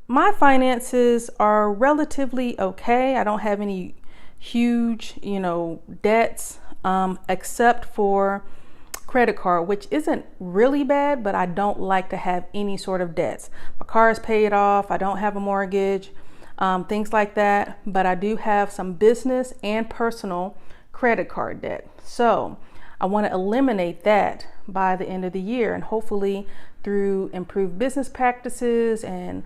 My finances are relatively okay. I don't have any huge, debts, except for credit card, which isn't really bad, but I don't like to have any sort of debts. My car is paid off. I don't have a mortgage, things like that. But I do have some business and personal credit card debt. So I want to eliminate that by the end of the year, and hopefully through improved business practices and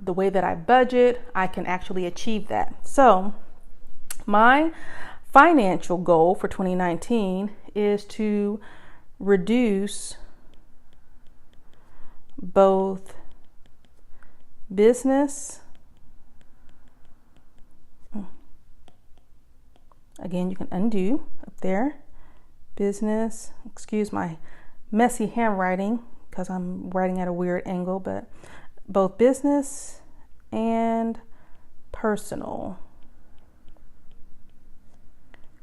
the way that I budget, I can actually achieve that. So my financial goal for 2019 is to reduce both business, again, you can undo up there, business, excuse my messy handwriting because I'm writing at a weird angle, but both business and personal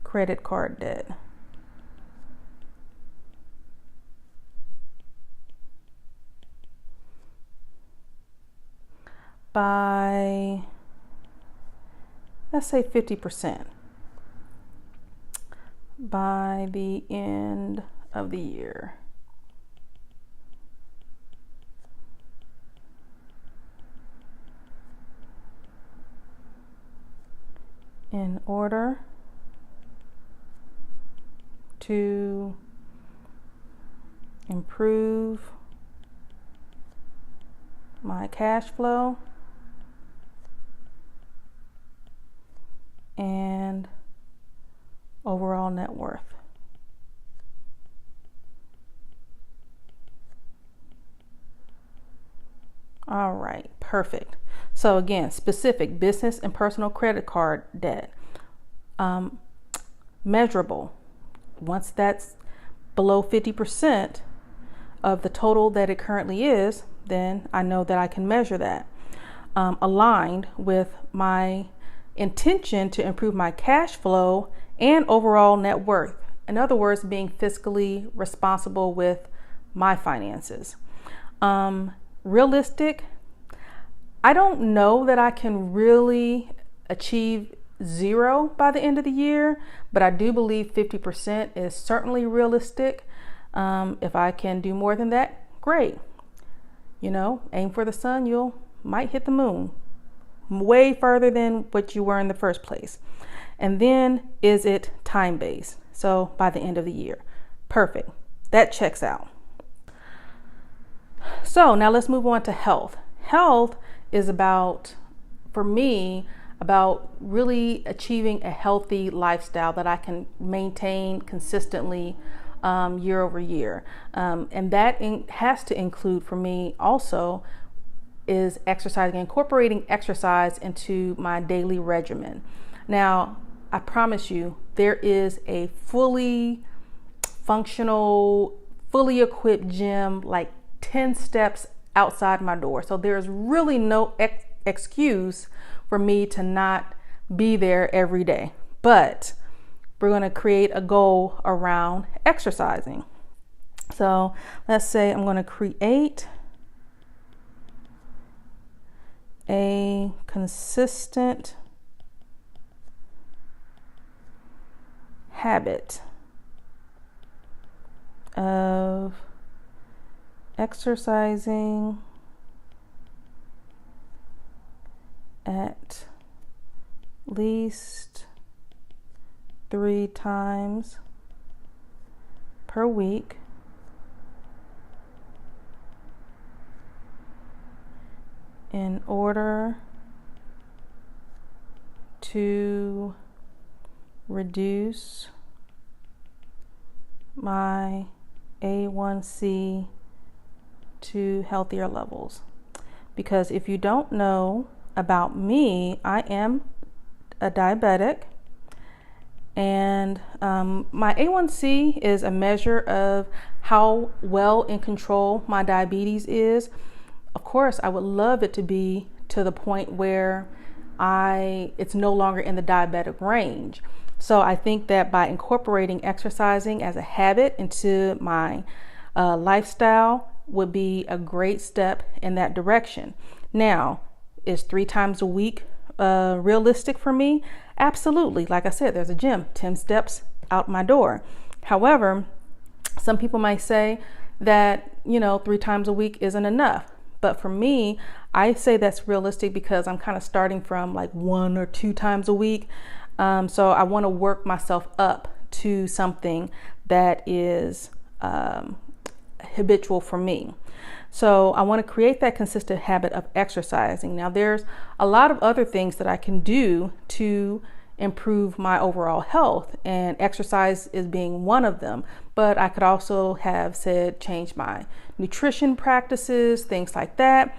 credit card debt. By, let's say 50% by the end of the year. In order to improve my cash flow and overall net worth. All right, perfect. So again, specific business and personal credit card debt. Measurable. Once that's below 50% of the total that it currently is, then I know that I can measure that. Aligned with my intention to improve my cash flow and overall net worth. In other words, being fiscally responsible with my finances. Realistic. I don't know that I can really achieve 0 by the end of the year, but I do believe 50% is certainly realistic. If I can do more than that, great. Aim for the sun, you might hit the moon. Way further than what you were in the first place. And then, is it time-based? So by the end of the year. Perfect. That checks out. So now let's move on to health. Health is about, for me, about really achieving a healthy lifestyle that I can maintain consistently year over year. And that has to include, for me also, is exercising, incorporating exercise into my daily regimen. Now, I promise you, there is a fully functional, fully equipped gym like 10 steps outside my door. So there's really no excuse for me to not be there every day. But we're going to create a goal around exercising. So let's say I'm going to create a consistent habit of exercising at least 3 times per week in order to reduce my A1C to healthier levels. Because if you don't know about me, I am a diabetic, and my A1C is a measure of how well in control my diabetes is. Of course, I would love it to be to the point where it's no longer in the diabetic range. So I think that by incorporating exercising as a habit into my lifestyle, would be a great step in that direction. Now, is 3 times a week realistic for me? Absolutely. Like I said, there's a gym 10 steps out my door. However, some people might say that, 3 times a week isn't enough. But for me, I say that's realistic because I'm kind of starting from like 1 or 2 times a week. So I want to work myself up to something that is habitual for me. So I want to create that consistent habit of exercising. Now, there's a lot of other things that I can do to improve my overall health, and exercise is being one of them. But I could also have said change my nutrition practices, things like that.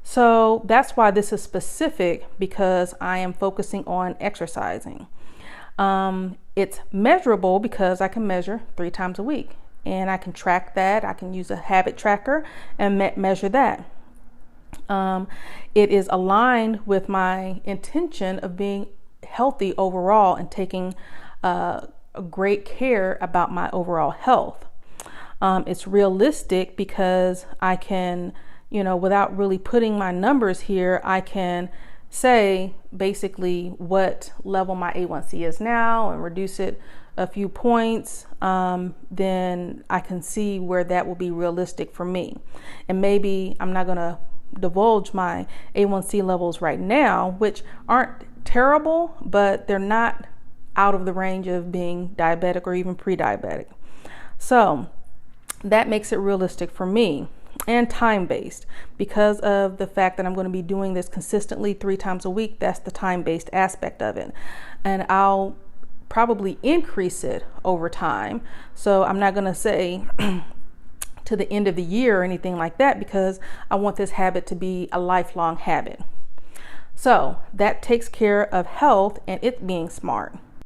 So that's why this is specific, because I am focusing on exercising. It's measurable because I can measure 3 times a week, and I can track that. I can use a habit tracker and measure that. It is aligned with my intention of being healthy overall and taking a great care about my overall health. It's realistic because I can, without really putting my numbers here, I can say basically what level my A1C is now and reduce it a few points. Then I can see where that will be realistic for me. And maybe I'm not going to divulge my A1C levels right now, which aren't terrible, but they're not out of the range of being diabetic or even pre-diabetic. So that makes it realistic for me, and time-based, because of the fact that I'm going to be doing this consistently 3 times a week. That's the time-based aspect of it, and I'll probably increase it over time. So I'm not going to say to the end of the year or anything like that, because I want this habit to be a lifelong habit. So that takes care of health and it being smart.